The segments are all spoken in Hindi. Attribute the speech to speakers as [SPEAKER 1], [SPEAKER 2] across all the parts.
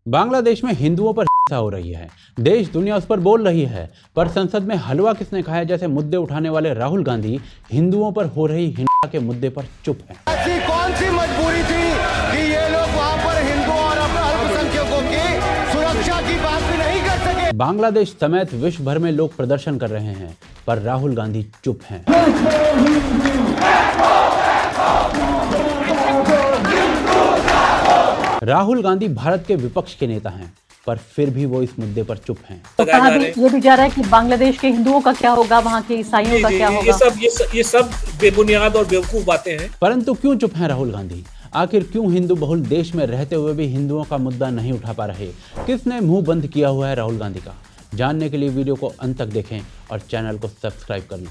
[SPEAKER 1] बांग्लादेश में हिंदुओं पर हिंसा हो रही है। देश दुनिया उस पर बोल रही है, पर संसद में हलवा किसने खाया जैसे मुद्दे उठाने वाले राहुल गांधी हिंदुओं पर हो रही हिंसा के मुद्दे पर चुप हैं।
[SPEAKER 2] ऐसी कौन सी मजबूरी थी कि ये लोग वहां पर हिंदुओं और अल्पसंख्यकों की सुरक्षा की बात भी नहीं कर सके।
[SPEAKER 1] बांग्लादेश समेत विश्व भर में लोग प्रदर्शन कर रहे हैं, पर राहुल गांधी चुप हैं। राहुल गांधी भारत के विपक्ष के नेता हैं, पर फिर भी वो इस मुद्दे पर चुप हैं।
[SPEAKER 3] तो कहा भी ये भी जा रहा है कि बांग्लादेश के हिंदुओं का क्या होगा, वहाँ के ईसाइयों का क्या होगा।
[SPEAKER 4] ये सब बेबुनियाद और बेवकूफ बातें हैं।
[SPEAKER 1] परंतु क्यों चुप हैं राहुल गांधी? आखिर क्यों हिंदू बहुल देश में रहते हुए भी हिंदुओं का मुद्दा नहीं उठा पा रहे? किसने मुंह बंद किया हुआ है राहुल गांधी का? जानने के लिए वीडियो को अंत तक देखें और चैनल को सब्सक्राइब कर लें।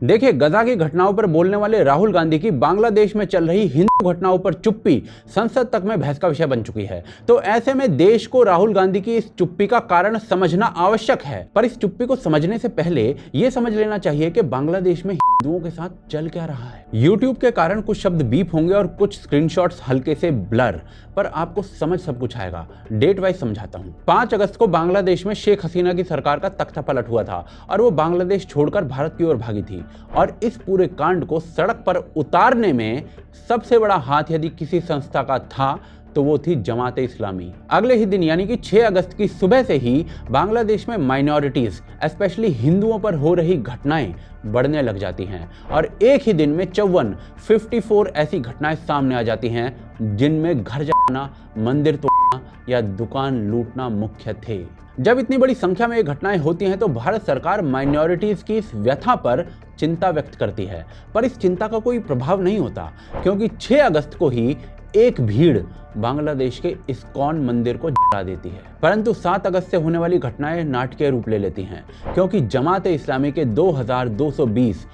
[SPEAKER 1] देखिए, गजा की घटनाओं पर बोलने वाले राहुल गांधी की बांग्लादेश में चल रही हिंदू घटनाओं पर चुप्पी संसद तक में बहस का विषय बन चुकी है। तो ऐसे में देश को राहुल गांधी की इस चुप्पी का कारण समझना आवश्यक है। पर इस चुप्पी को समझने से पहले यह समझ लेना चाहिए कि बांग्लादेश में हिंदुओं के साथ चल क्या रहा है। YouTube के कारण कुछ शब्द बीप होंगे और कुछ स्क्रीनशॉट्स हल्के से ब्लर, पर आपको समझ सब कुछ आएगा। डेट वाइज समझाता हूँ। 5 अगस्त को बांग्लादेश में शेख हसीना की सरकार का तख्ता पलट हुआ था और वो बांग्लादेश छोड़कर भारत की ओर भागी थी। और इस पूरे कांड को सड़क पर उतारने में सबसे बड़ा हाथ यदि किसी संस्था का था तो वो थी जमात-ए इस्लामी। अगले ही दिन यानी कि 6 अगस्त की सुबह से ही बांग्लादेश में माइनॉरिटीज स्पेशली हिंदुओं पर हो रही घटनाएं बढ़ने लग जाती हैं और एक ही दिन में 54 ऐसी घटनाएं सामने आ जाती हैं जिनमें घर जलाना, मंदिर तोड़ना या दुकान लूटना मुख्य थे। जब इतनी बड़ी संख्या में ये घटनाएं होती हैं तो भारत सरकार माइनॉरिटीज की इस व्यथा पर चिंता व्यक्त करती है, पर इस चिंता का कोई प्रभाव नहीं होता क्योंकि 6 अगस्त को ही एक भीड़ बांग्लादेश के इस्कॉन मंदिर को जला देती है। परंतु 7 अगस्त से होने वाली घटनाएं नाटकीय रूप ले लेती हैं क्योंकि जमात-ए इस्लामी के 2220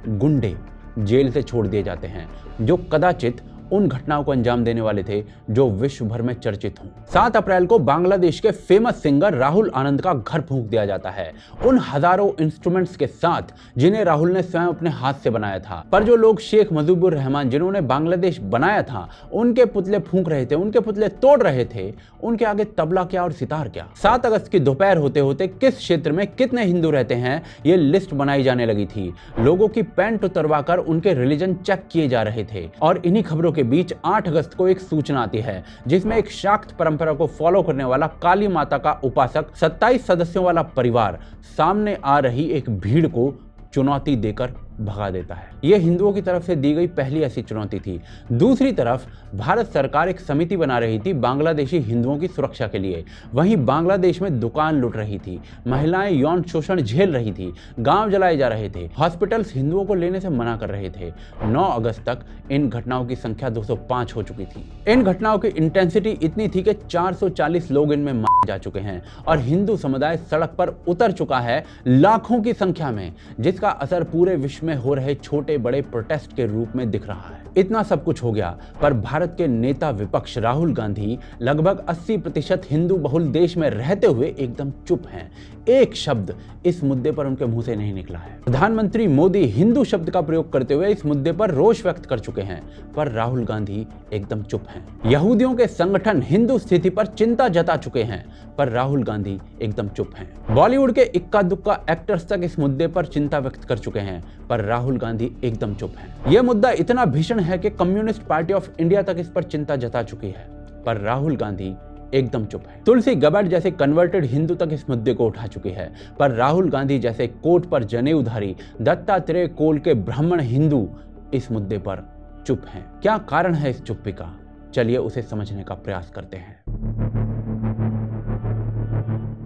[SPEAKER 1] गुंडे जेल से छोड़ दिए जाते हैं जो कदाचित उन घटनाओं को अंजाम देने वाले थे जो विश्व भर में चर्चित हों। 7 अप्रैल को बांग्लादेश के फेमस सिंगर राहुल आनंद का घर फूंक दिया जाता है उन हजारों इंस्ट्रूमेंट्स के साथ जिन्हें राहुल ने स्वयं अपने हाथ से बनाया था। पर जो लोग शेख मुजीबुर रहमान जिन्होंने बांग्लादेश बनाया था उनके पुतले फूंक रहे थे, उनके पुतले तोड़ रहे थे, उनके आगे तबला क्या और सितार क्या। 7 अगस्त की दोपहर होते होते किस क्षेत्र में कितने हिंदू रहते हैं ये लिस्ट बनाई जाने लगी थी। लोगों की पैंट उतरवा कर उनके रिलीजन चेक किए जा रहे थे और इन्हीं खबरों के बीच 8 अगस्त को एक सूचना आती है जिसमें एक शाक्त परंपरा को फॉलो करने वाला काली माता का उपासक 27 सदस्यों वाला परिवार सामने आ रही एक भीड़ को चुनौती देकर भगा देता है। यह हिंदुओं की तरफ से दी गई पहली ऐसी चुनौती थी। दूसरी तरफ भारत सरकार एक समिति बना रही थी बांग्लादेशी हिंदुओं की सुरक्षा के लिए। वहीं बांग्लादेश में दुकान लूट रही थी, महिलाएं यौन शोषण झेल रही थी, गांव जलाए जा रहे थे, हॉस्पिटल्स हिंदुओं को लेने से मना कर रहे थे। 9 अगस्त तक इन घटनाओं की संख्या 205 हो चुकी थी। इन घटनाओं की इंटेंसिटी इतनी थी कि 440 लोग इनमें मारे जा चुके हैं और हिंदू समुदाय सड़क पर उतर चुका है लाखों की संख्या में, जिसका असर पूरे विश्व में हो रहे छोटे बड़े प्रोटेस्ट के रूप में दिख रहा है। इतना सब कुछ हो गया पर भारत के नेता विपक्ष राहुल गांधी लगभग 80% हिंदू बहुल देश में रहते हुए एकदम चुप हैं। एक शब्द इस मुद्दे पर उनके मुंह से नहीं निकला है। प्रधानमंत्री मोदी हिंदू शब्द का प्रयोग करते हुए इस मुद्दे पर रोष व्यक्त कर चुके हैं, पर राहुल गांधी एकदम चुप हैं। यहूदियों के संगठन हिंदू स्थिति पर चिंता जता चुके हैं, पर राहुल गांधी एकदम चुप हैं। बॉलीवुड के इक्का दुक्का एक्टर्स तक इस मुद्दे पर चिंता व्यक्त कर चुके हैं, पर राहुल गांधी एकदम चुप हैं। यह मुद्दा इतना भीषण है कि कम्युनिस्ट पार्टी ऑफ इंडिया तक इस पर चिंता जता चुकी है, पर राहुल गांधी एकदम चुप है। तुलसी गबर्ड जैसे कन्वर्टेड हिंदू तक इस मुद्दे को उठा चुके हैं, पर राहुल गांधी जैसे कोट पर जनेऊधारी दत्तात्रेय कोल के ब्राह्मण हिंदू इस मुद्दे पर चुप हैं। क्या कारण है इस चुप्पी का? चलिए उसे समझने का प्रयास करते हैं।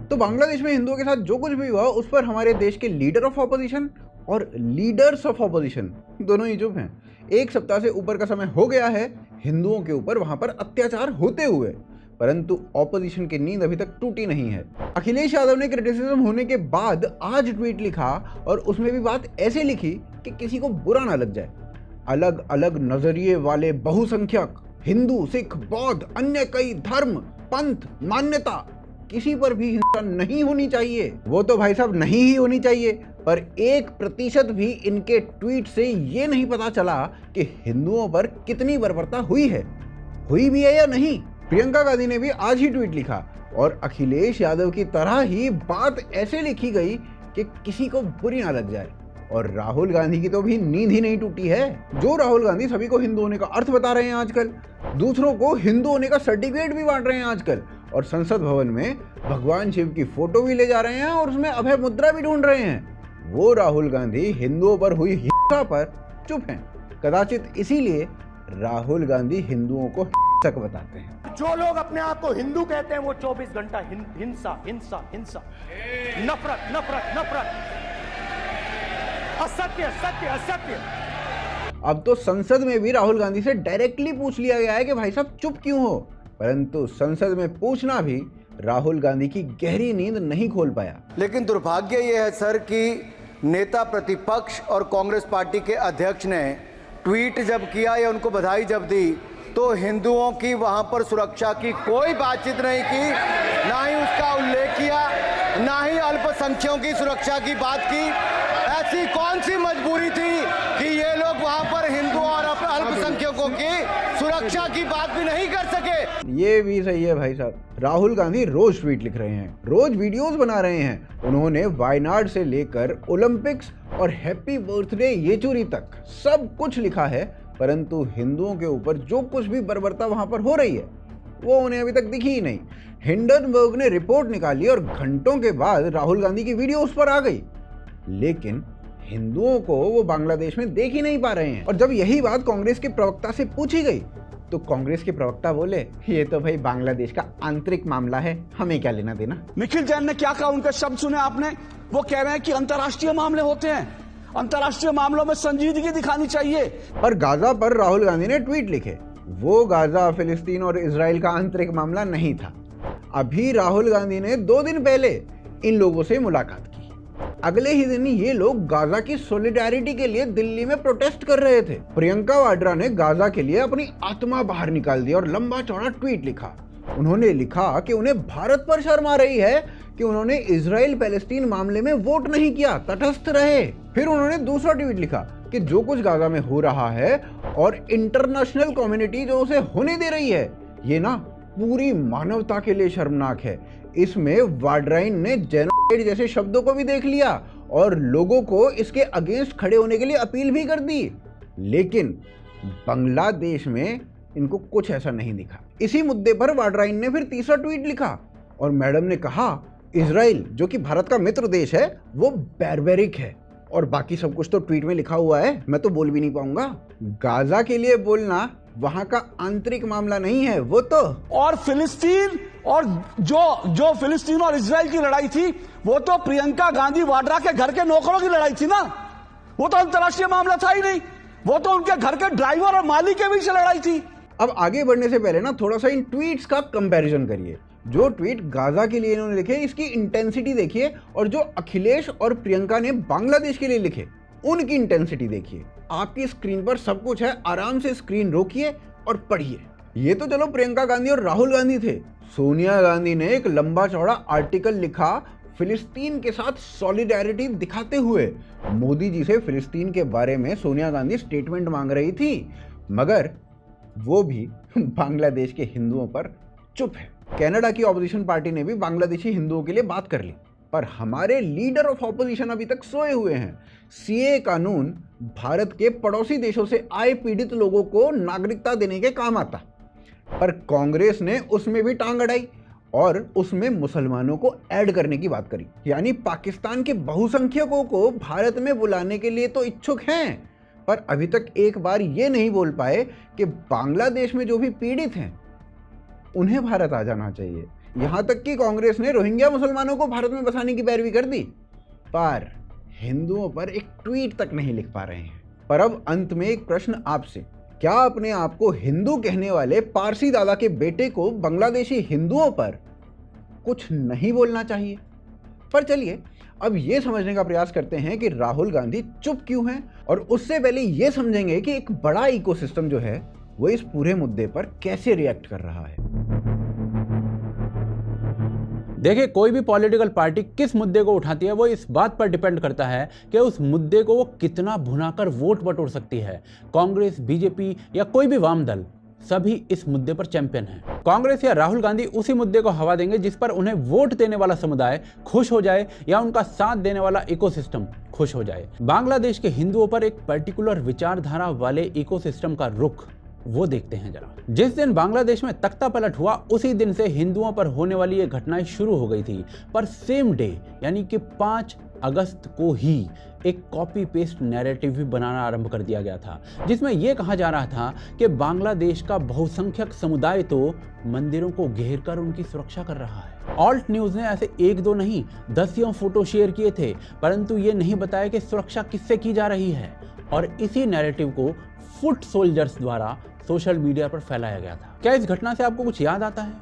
[SPEAKER 5] तो बांग्लादेश में हिंदुओं के साथ जो कुछ भी हुआ उस पर हमारे देश के लीडर ऑफ ऑपोजिशन और लीडर्स ऑफ ऑपोजिशन दोनों ही चुप हैं। एक सप्ताह से ऊपर का समय हो गया है हिंदुओं के ऊपर वहां पर अत्याचार होते हुए, परंतु ऑपोजिशन की नींद अभी तक टूटी नहीं है। अखिलेश यादव ने क्रिटिसिज्म होने के बाद आज ट्वीट लिखा और उसमें भी बात ऐसे लिखी कि किसी को बुरा ना लग जाए। अलग अलग नजरिए वाले बहुसंख्यक हिंदू, सिख, बौद्ध, अन्य कई धर्म, पंथ, मान्यता किसी पर भी हिंसा नहीं होनी चाहिए। वो तो भाई साहब नहीं ही होनी चाहिए, पर 1% भी इनके ट्वीट से ये नहीं पता चला कि हिंदुओं पर कितनी बर्बरता हुई है, हुई भी है या नहीं। प्रियंका गांधी ने भी आज ही ट्वीट लिखा और अखिलेश यादव की तरह ही बात ऐसे लिखी गई कि किसी को बुरी ना लग जाए। और राहुल गांधी की तो भी नींद ही नहीं टूटी है। जो राहुल गांधी सभी को हिंदू होने का अर्थ बता रहे हैं आजकल, दूसरों को हिंदू होने का सर्टिफिकेट भी बांट रहे हैं आजकल, और संसद भवन में भगवान शिव की फोटो भी ले जा रहे हैं और उसमें अभय मुद्रा भी ढूंढ रहे हैं, वो राहुल गांधी हिंदुओं पर हुई हिंसा पर चुप हैं। कदाचित इसीलिए राहुल गांधी हिंदुओं को हिंसक बताते हैं।
[SPEAKER 6] जो लोग अपने आप को हिंदू कहते हैं वो 24 घंटा हिंसा हिंसा हिंसा, नफरत नफरत नफरत, असत्य सत्य असत्य।
[SPEAKER 5] अब तो संसद में भी राहुल गांधी से डायरेक्टली पूछ लिया गया है कि भाई साहब चुप क्यों हो, परंतु संसद में पूछना भी राहुल गांधी की गहरी नींद नहीं खोल पाया।
[SPEAKER 2] लेकिन दुर्भाग्य ये है सर कि नेता प्रतिपक्ष और कांग्रेस पार्टी के अध्यक्ष ने ट्वीट जब किया या उनको बधाई जब दी तो हिंदुओं की वहां पर सुरक्षा की कोई बातचीत नहीं की, ना ही उसका उल्लेख किया, ना ही अल्पसंख्यकों की सुरक्षा की बात की। ऐसी कौन सी मजबूरी थी कि ये लोग वहां पर हिंदुओं और अल्पसंख्यकों की सुरक्षा की बात भी नहीं कर सके।
[SPEAKER 5] ये भी सही है भाई साहब, राहुल गांधी रोज ट्वीट लिख रहे हैं, रोज वीडियोस बना रहे हैं। उन्होंने वायनाड से लेकर ओलंपिक्स और हैप्पी बर्थडे येचुरी तक सब कुछ लिखा है, परंतु हिंदुओं के ऊपर जो कुछ भी बर्बरता वहां पर हो रही है वो उन्हें अभी तक दिखी ही नहीं। हिंडनबर्ग ने रिपोर्ट निकाली और घंटों के बाद राहुल गांधी की वीडियो उस पर आ गई, लेकिन हिंदुओं को वो बांग्लादेश में देख ही नहीं पा रहे हैं। और जब यही बात कांग्रेस के प्रवक्ता से पूछी गई तो कांग्रेस के प्रवक्ता बोले, ये तो भाई बांग्लादेश का आंतरिक मामला है, हमें क्या लेना देना।
[SPEAKER 7] निखिल जैन ने क्या कहा, उनका शब्द सुने आपने? वो कह रहे हैं कि अंतर्राष्ट्रीय मामले होते हैं, अंतर्राष्ट्रीय मामलों में संजीदगी दिखानी चाहिए।
[SPEAKER 5] पर गाजा पर राहुल गांधी ने ट्वीट लिखे, वो गाजा फिलिस्तीन और इजराइल का आंतरिक मामला नहीं था। अभी राहुल गांधी ने 2 दिन पहले इन लोगों से मुलाकात की, अगले ही दिन ये लोग गाजा की सॉलिडारिटी के लिए दिल्ली में प्रोटेस्ट कर रहे थे। प्रियंका वाड्रा ने गाजा के लिए अपनी आत्मा बाहर निकाल दी और लंबा चौड़ा ट्वीट लिखा। उन्होंने लिखा कि उन्हें भारत पर शर्म आ रही है कि उन्होंने इजराइल पैलेस्टीन मामले में वोट नहीं किया, तटस्थ रहे। फिर उन्होंने दूसरा ट्वीट लिखा कि जो कुछ गाजा में हो रहा है और इंटरनेशनल कम्युनिटी जो उसे होने दे रही है, ये ना पूरी मानवता के लिए शर्मनाक है। इसमें वाड्राइन ने जेनोसाइड जैसे शब्दों को भी देख लिया और लोगों को इसके अगेंस्ट खड़े होने के लिए अपील भी कर दी, लेकिन बांग्लादेश में इनको कुछ ऐसा नहीं दिखा। इसी मुद्दे पर वाड्राइन ने फिर तीसरा ट्वीट लिखा और मैडम ने कहा, इजराइल जो कि भारत का मित्र देश है वो बैरबेरिक है, और बाकी सब कुछ तो ट्वीट में लिखा हुआ है, मैं तो बोल भी नहीं पाऊंगा। गाजा के लिए बोलना वहां का आंतरिक मामला नहीं है वो तो।
[SPEAKER 7] और फिलिस्तीन और जो फिलिस्तीन और इजराइल की लड़ाई थी वो तो प्रियंका गांधी वाड्रा के घर के नौकरों की लड़ाई थी ना, वो तो अंतर्राष्ट्रीय मामला था ही नहीं, वो तो उनके घर के ड्राइवर और मालिक के बीच लड़ाई थी।
[SPEAKER 5] अब आगे बढ़ने से पहले ना थोड़ा सा इन ट्वीट्स का कंपैरिजन करिए। जो ट्वीट गाजा के लिए इन्होंने लिखे इसकी इंटेंसिटी देखिए, और जो अखिलेश और प्रियंका ने बांग्लादेश के लिए लिखे उनकी इंटेंसिटी देखिए। आपकी स्क्रीन पर सब कुछ है, आराम से स्क्रीन रोकिए और पढ़िए। ये तो चलो प्रियंका गांधी और राहुल गांधी थे। सोनिया गांधी ने एक लंबा चौड़ा आर्टिकल लिखा फिलिस्तीन के साथ सॉलिडारिटी दिखाते हुए। मोदी जी से फिलिस्तीन के बारे में सोनिया गांधी स्टेटमेंट मांग रही थी, मगर वो भी बांग्लादेश के हिंदुओं पर चुप है। कनाडा की ऑपोजिशन पार्टी ने भी बांग्लादेशी हिंदुओं के लिए बात कर ली, पर हमारे लीडर ऑफ ऑपोजिशन अभी तक सोए हुए हैं। सीए कानून भारत के पड़ोसी देशों से आए पीड़ित लोगों को नागरिकता देने के काम आता, पर कांग्रेस ने उसमें भी टांग अड़ाई और उसमें मुसलमानों को ऐड करने की बात करी। यानी पाकिस्तान के बहुसंख्यकों को भारत में बुलाने के लिए तो इच्छुक हैं, पर अभी तक एक बार ये नहीं बोल पाए कि बांग्लादेश में जो भी पीड़ित हैं उन्हें भारत आ जाना चाहिए। यहां तक कि कांग्रेस ने रोहिंग्या मुसलमानों को भारत में बसाने की पैरवी कर दी, पर हिंदुओं पर एक ट्वीट तक नहीं लिख पा रहे हैं। पर अब अंत में एक प्रश्न आपसे, क्या अपने आप को हिंदू कहने वाले पारसी दादा के बेटे को बांग्लादेशी हिंदुओं पर कुछ नहीं बोलना चाहिए? पर चलिए अब ये समझने का प्रयास करते हैं कि राहुल गांधी चुप क्यों हैं, और उससे पहले ये समझेंगे कि एक बड़ा इकोसिस्टम जो है वो इस पूरे मुद्दे पर कैसे रिएक्ट कर रहा है।
[SPEAKER 1] देखिए, कोई भी पॉलिटिकल पार्टी किस मुद्दे को उठाती है वो इस बात पर डिपेंड करता है कि उस मुद्दे को वो कितना भुनाकर वोट बटोर सकती है। कांग्रेस, बीजेपी या कोई भी वाम दल सभी इस मुद्दे पर चैंपियन हैं। कांग्रेस या राहुल गांधी उसी मुद्दे को हवा देंगे जिस पर उन्हें वोट देने वाला समुदाय खुश हो जाए या उनका साथ देने वाला इकोसिस्टम खुश हो जाए। बांग्लादेश के हिंदुओं पर एक पर्टिकुलर विचारधारा वाले इकोसिस्टम का रुख वो देखते हैं जरा। जिस दिन बांग्लादेश में तख्ता पलट हुआ उसी दिन से हिंदुओं पर होने वाली ये घटनाएं शुरू हो गई थी, पर सेम डे यानी कि 5 अगस्त को ही एक कॉपी पेस्ट नैरेटिव भी बनाना आरंभ कर दिया गया था, जिसमें यह कहा जा रहा था कि बांग्लादेश का बहुसंख्यक समुदाय तो मंदिरों को घेर कर उनकी सुरक्षा कर रहा है। ऑल्ट न्यूज ने ऐसे 1-2 नहीं दसियों फोटो शेयर किए थे, परंतु ये नहीं बताया कि सुरक्षा किससे की जा रही है, और इसी नैरेटिव को फुट सोल्जर्स द्वारा सोशल मीडिया पर फैलाया गया था। क्या इस घटना से आपको कुछ याद आता है?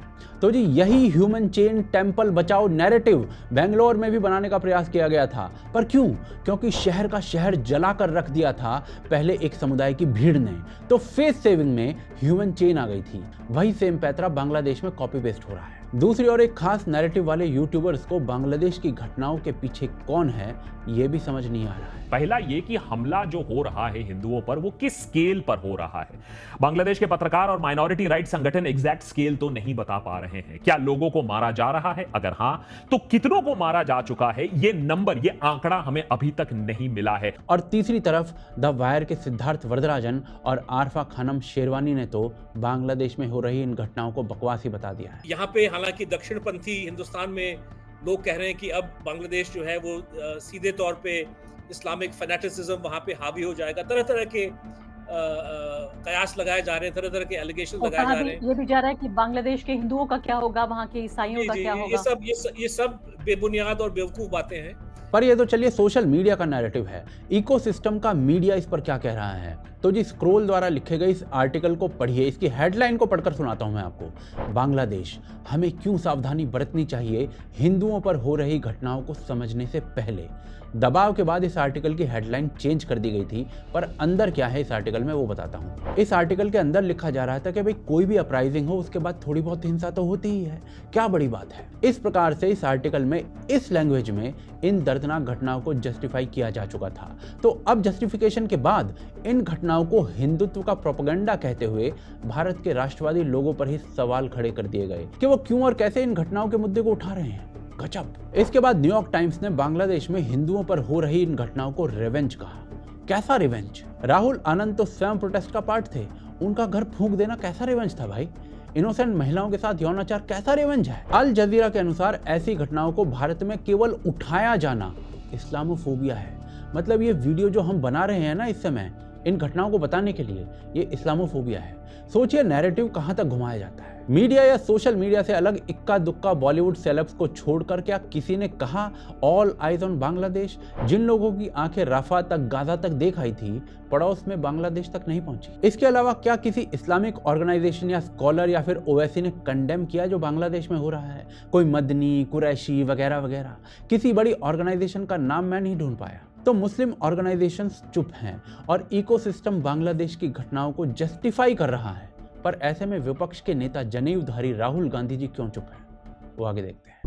[SPEAKER 1] तो जी, यही ह्यूमन चेन टेंपल बचाओ नैरेटिव बेंगलोर में भी बनाने का प्रयास किया गया था। पर क्यों? क्योंकि शहर का शहर जलाकर रख दिया था पहले एक समुदाय की भीड़ ने, तो फेस सेविंग में ह्यूमन चेन आ गई थी। वही सेम पैतरा बांग्लादेश में कॉपी पेस्ट हो रहा है। दूसरी ओर एक खास नैरेटिव वाले यूट्यूबर्स को बांग्लादेश की घटनाओं के पीछे कौन है ये भी समझ नहीं आ रहा है।
[SPEAKER 8] पहला ये कि हमला जो हो रहा है हिंदुओं पर वो किस स्केल पर हो रहा है। बांग्लादेश के पत्रकार और माइनॉरिटी राइट संगठन एग्जैक्ट स्केल तो नहीं बता पा रहे हैं। क्या लोगों को मारा जा रहा है? अगर हां तो कितनों को मारा जा चुका है? ये नंबर, ये आंकड़ा हमें अभी तक नहीं मिला है।
[SPEAKER 1] और तीसरी तरफ द वायर के सिद्धार्थ वरदराजन और आरफा खानम शेरवानी ने तो बांग्लादेश में हो रही इन घटनाओं को बकवास ही बता दिया है।
[SPEAKER 4] यहाँ पे हालांकि दक्षिणपंथी हिंदुस्तान में लोग कह रहे हैं कि अब बांग्लादेश जो है वो सीधे तौर पे इस्लामिक फैनेटिसिज्म वहां पे हावी हो जाएगा। तरह तरह के कयास लगाए जा रहे हैं, तरह तरह के एलिगेशन लगाए जा रहे हैं।
[SPEAKER 3] ये भी जा रहा है कि बांग्लादेश के हिंदुओं का क्या होगा, वहां के ईसाइयों का क्या होगा।
[SPEAKER 4] ये सब बेबुनियाद और बेवकूफ बातें हैं।
[SPEAKER 1] पर ये तो चलिए सोशल मीडिया का नैरेटिव है, इकोसिस्टम का मीडिया इस पर क्या कह रहा है। तो जी, स्क्रोल द्वारा लिखे गए इस आर्टिकल को पढ़िए, इसकी हेडलाइन को पढ़कर सुनाता हूं मैं आपको। बांग्लादेश, हमें क्यों सावधानी बरतनी चाहिए हिंदुओं पर हो रही घटनाओं को समझने से पहले। दबाव के बाद इस आर्टिकल की हेडलाइन चेंज कर दी गई थी, पर अंदर क्या है इस आर्टिकल में वो बताता हूँ। इस आर्टिकल के अंदर लिखा जा रहा था कि भाई कोई भी अपराइजिंग हो उसके बाद थोड़ी बहुत हिंसा तो होती ही है, क्या बड़ी बात है। इस प्रकार से इस आर्टिकल में इस लैंग्वेज में इन दर्दनाक घटनाओं को जस्टिफाई किया जा चुका था। तो अब जस्टिफिकेशन के बाद इन घटनाओं को हिंदुत्व का प्रोपेगेंडा कहते हुए भारत के राष्ट्रवादी लोगों पर ही सवाल खड़े कर दिए गए कि वो क्यों और कैसे इन घटनाओं के मुद्दे को उठा रहे हैं। गजब। इसके बाद न्यूयॉर्क टाइम्स ने बांग्लादेश में हिंदुओं पर हो रही इन घटनाओं को रिवेंज कहा। कैसा रिवेंज? राहुल आनंद तो स्वयं प्रोटेस्ट का पार्ट थे, उनका घर फूंक देना कैसा रिवेंज था भाई? इनोसेंट महिलाओं के साथ यौनाचार कैसा रिवेंज है? अल जजीरा के अनुसार ऐसी घटनाओं को भारत में केवल उठाया जाना इस्लामोफोबिया है। मतलब ये वीडियो जो हम बना रहे हैं ना इस समय इन घटनाओं को बताने के लिए, ये इस्लामोफोबिया है। सोचिए नैरेटिव कहां तक घुमाया जाता है। मीडिया या सोशल मीडिया से अलग इक्का दुक्का बॉलीवुड सेलेब्स को छोड़कर क्या किसी ने कहा ऑल आइज ऑन बांग्लादेश? जिन लोगों की आंखें रफा तक, गाजा तक देख आई थी, पड़ोस में बांग्लादेश तक नहीं पहुंची। इसके अलावा क्या किसी इस्लामिक ऑर्गेनाइजेशन या स्कॉलर या फिर ओवैसी ने कंडेम किया जो बांग्लादेश में हो रहा है? कोई मदनी, कुरैशी वगैरह वगैरह किसी बड़ी ऑर्गेनाइजेशन का नाम मैं नहीं ढूंढ पाया। तो मुस्लिम ऑर्गेनाइजेशंस चुप हैं और इकोसिस्टम बांग्लादेश की घटनाओं को जस्टिफाई कर रहा है। पर ऐसे में विपक्ष के नेता जनेऊधारी राहुल गांधी जी क्यों चुप हैं? वो आगे देखते हैं।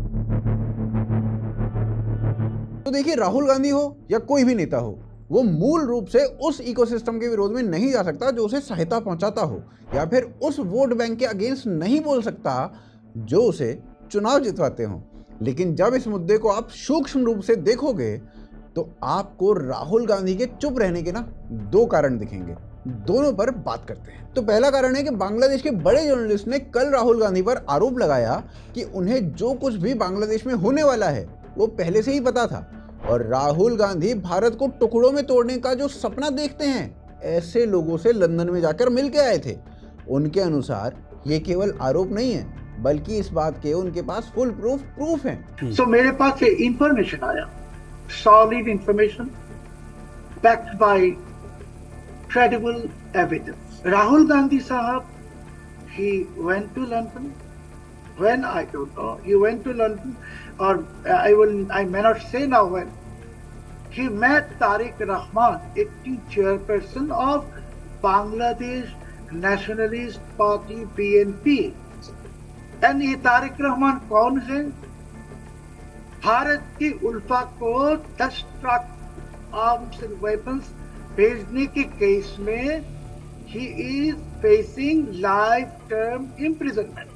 [SPEAKER 5] तो देखिए, राहुल गांधी हो या कोई भी नेता हो, वो मूल रूप से उस इकोसिस्टम के विरोध में नहीं जा सकता जो उसे सहायता पहुंचाता हो, या फिर उस वोट बैंक के अगेंस्ट नहीं बोल सकता जो उसे चुनाव जितवाते हो। लेकिन जब इस मुद्दे को आप सूक्ष्म रूप से देखोगे तो आपको राहुल गांधी के चुप रहने के ना 2 कारण दिखेंगे। दोनों पर बात करते हैं। तो पहला कारण है कि बांग्लादेश के बड़े जर्नलिस्ट ने कल राहुल गांधी पर आरोप लगाया कि उन्हें जो कुछ भी बांग्लादेश में होने वाला है वो पहले से ही पता था, और राहुल गांधी भारत को टुकड़ों में तोड़ने का जो सपना देखते हैं, ऐसे लोगों से लंदन में जाकर मिल के आए थे। उनके अनुसार ये केवल आरोप नहीं है, बल्कि इस बात के उनके पास फुल प्रूफ है।
[SPEAKER 6] सो मेरे पास ये इंफॉर्मेशन आया, solid information backed by credible evidence. Rahul Gandhi Sahab, he went to London. When, I don't know, he went to London, or I may not say now when. He met Tariq Rahman, acting chairperson of Bangladesh Nationalist Party (BNP). And ये तारिक रहमान कौन है? भारत की उल्फा को 10 ट्रक आर्म्स एंड वेपन्स भेजने के केस में he is facing life-term imprisonment.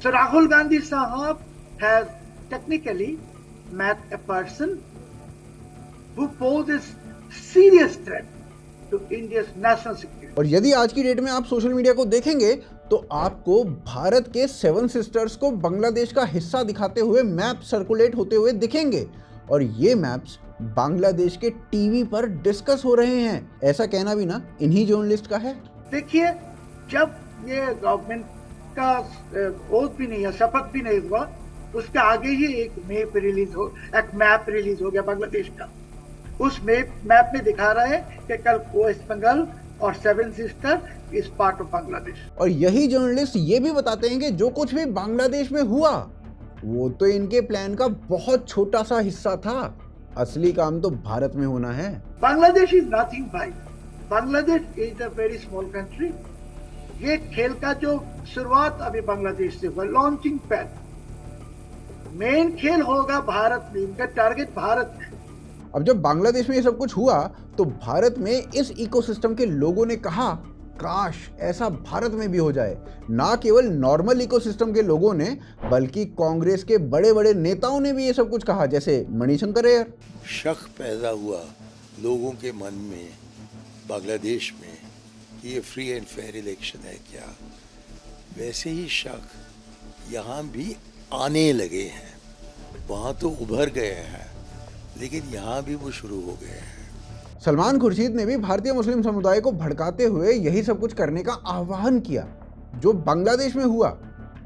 [SPEAKER 6] So Rahul Gandhi Sahab has technically met a person who poses serious threat to India's national security.
[SPEAKER 5] और यदि आज की डेट में आप सोशल मीडिया को देखेंगे तो आपको भारत के 7 सिस्टर्स को बांग्लादेश का हिस्सा दिखाते हुए मैप सर्कुलेट होते हुए दिखेंगे, और ये मैप्स बांग्लादेश के टीवी पर डिस्कस हो रहे हैं। ऐसा कहना भी ना इन्हीं जर्नलिस्ट का है।
[SPEAKER 6] देखिए, जब ये गवर्नमेंट का ओथ भी नहीं है, शपथ भी नहीं हुआ, उसके आगे ही एक मैप रिलीज हो गया बांग्लादेश का। उस मैप में दिखा रहा है कि कल वेस्ट बंगाल और 7 sister is part of Bangladesh.
[SPEAKER 5] और यही जर्नलिस्ट ये भी बताते हैं कि जो कुछ भी बांग्लादेश में हुआ वो तो इनके प्लान का बहुत छोटा सा हिस्सा था, असली काम तो भारत में होना है।
[SPEAKER 6] बांग्लादेश इज नथिंग भाई, Bangladesh is a very small country. ये खेल का जो शुरुआत अभी बांग्लादेश से हुआ, लॉन्चिंग पैड, मेन खेल होगा भारत में, इनका टारगेट भारत है।
[SPEAKER 5] अब जब बांग्लादेश में ये सब कुछ हुआ तो भारत में इस इकोसिस्टम के लोगों ने कहा काश ऐसा भारत में भी हो जाए। ना केवल नॉर्मल इकोसिस्टम के लोगों ने बल्कि कांग्रेस के बड़े बड़े नेताओं ने भी ये सब कुछ कहा, जैसे मणिशंकर अय्यर।
[SPEAKER 9] शक पैदा हुआ लोगों के मन में बांग्लादेश में कि ये फ्री एंड फेयर इलेक्शन है क्या, वैसे ही शक यहाँ भी आने लगे हैं। वहाँ तो उभर गए हैं लेकिन यहाँ भी वो शुरू हो गए हैं।
[SPEAKER 5] सलमान खुर्शीद ने भी भारतीय मुस्लिम समुदाय को भड़काते हुए यही सब कुछ करने का आह्वान किया जो बांग्लादेश में हुआ,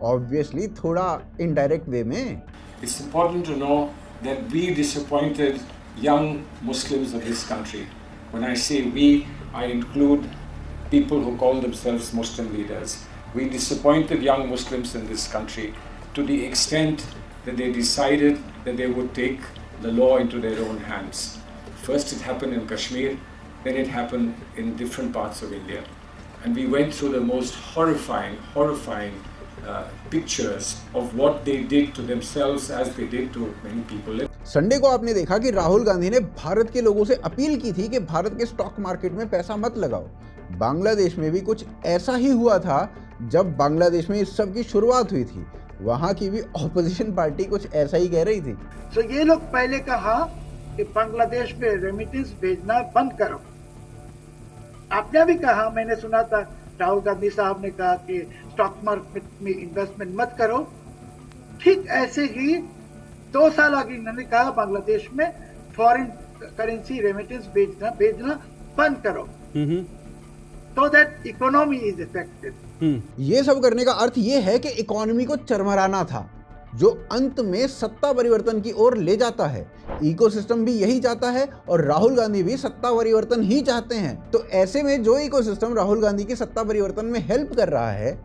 [SPEAKER 5] ऑब्वियसली थोड़ा इनडायरेक्ट वे में।
[SPEAKER 10] It's important to know that we disappointed young Muslims of this country. When I say we, I include people who call themselves Muslim leaders. We disappointed young Muslims in this country to the extent that they decided that they would take the law into their own hands. First it happened in Kashmir, then it happened in different parts of India. And we went through the most horrifying pictures of what they did to themselves as they did to many people.
[SPEAKER 5] Sunday को आपने देखा कि राहुल गांधी ने भारत के लोगों से अपील की थी कि भारत के स्टॉक मार्केट में पैसा मत लगाओ। बांग्लादेश में भी कुछ ऐसा ही हुआ था जब बांग्लादेश में इस सब की शुरुआत हुई थी। वहां की भी ऑपोजिशन पार्टी कुछ ऐसा ही कह रही थी।
[SPEAKER 6] तो ये लोग पहले कहा कि बांग्लादेश में रेमिटेंस भेजना बंद करो। आपने भी कहा, मैंने सुना था राहुल गांधी साहब ने कहा कि स्टॉक मार्केट में इन्वेस्टमेंट मत करो। ठीक ऐसे ही 2 साल आगे इन्होंने कहा बांग्लादेश में फॉरेन करेंसी रेमिटेंस भेजना बंद करो, so that economy is affected.
[SPEAKER 5] ये सब करने का अर्थ ये है कि इकोनॉमी को चरमराना था, जो अंत में सत्ता परिवर्तन की ओर ले जाता है। इकोसिस्टम भी यही चाहता है और राहुल गांधी भी सत्ता परिवर्तन ही चाहते हैं। तो ऐसे में जो इकोसिस्टम राहुल गांधी की सत्ता परिवर्तन में हेल्प कर रहा है,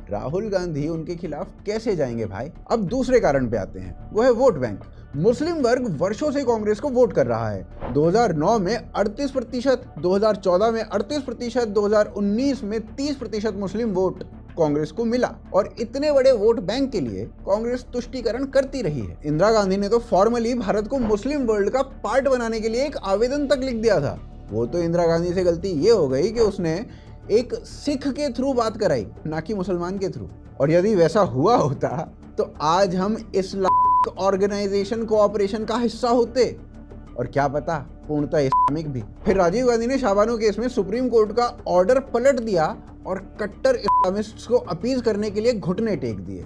[SPEAKER 5] राहुल गांधी उनके खिलाफ कैसे जाएंगे भाई। अब दूसरे कारण पे आते हैं, वो है वोट बैंक। मुस्लिम वर्ग वर्षों से कांग्रेस को वोट कर रहा है। 2009 में 38%, 2014 में 38%, 2019 में 30% मुस्लिम वोट कांग्रेस को मिला। और इतने बड़े वोट बैंक के लिए कांग्रेस तुष्टीकरण करती रही है। इंदिरा गांधी ने तो फॉर्मली भारत को मुस्लिम वर्ल्ड का पार्ट बनाने के लिए एक आवेदन तक लिख दिया था। वो तो इंदिरा गांधी से गलती ये हो गई कि उसने एक सिख के थ्रू बात कराई, ना कि मुसलमान के थ्रू। और यदि वैसा हुआ होता तो आज हम इस्लामिक ऑर्गेनाइजेशन कोऑपरेशन का हिस्सा होते, और क्या पता पूर्णतः इस्लामिक भी। फिर राजीव गांधी ने शाहबानो केस में सुप्रीम कोर्ट का ऑर्डर पलट दिया और कट्टर इस्लामिस्ट्स को अपील करने के लिए घुटने टेक दिए।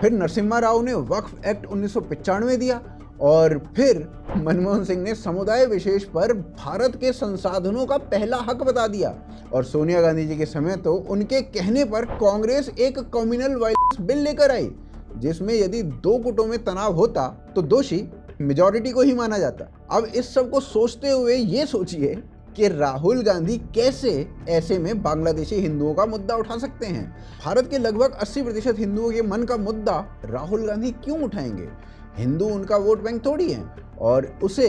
[SPEAKER 5] फिर नरसिम्हा राव ने वक्फ एक्ट 1995 दिया, और फिर मनमोहन सिंह ने समुदाय विशेष पर भारत के संसाधनों का पहला हक बता दिया। और सोनिया गांधी जी के समय तो उनके कहने पर कांग्रेस एक कम्युनल वायलेंस बिल लेकर आई, जिसमें यदि 2 गुटों में तनाव होता तो दोषी मेजॉरिटी को ही माना जाता। अब इस सब को सोचते हुए ये सोचिए कि राहुल गांधी कैसे ऐसे में बांग्लादेशी हिंदुओं का मुद्दा उठा सकते हैं। भारत के लगभग 80% हिंदुओं के मन का मुद्दा राहुल गांधी क्यों उठाएंगे? हिंदू उनका वोट बैंक थोड़ी है, और उसे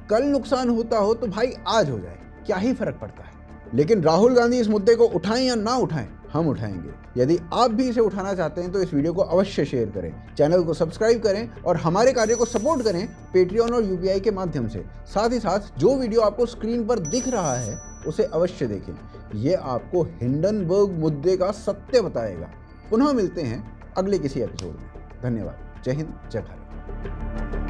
[SPEAKER 5] कल नुकसान होता हो तो भाई आज हो जाए, क्या ही फर्क पड़ता है। लेकिन राहुल गांधी इस मुद्दे को उठाएं या ना उठाएं, हम उठाएंगे। यदि आप भी इसे उठाना चाहते हैं तो इस वीडियो को अवश्य शेयर करें, चैनल को सब्सक्राइब करें और हमारे कार्य को सपोर्ट करें पेट्रियन और यूपीआई के माध्यम से। साथ ही साथ जो वीडियो आपको स्क्रीन पर दिख रहा है उसे अवश्य देखें, ये आपको हिंडनबर्ग मुद्दे का सत्य बताएगा। पुनः मिलते हैं अगले किसी एपिसोड में। धन्यवाद। जय हिंद, जय भारत।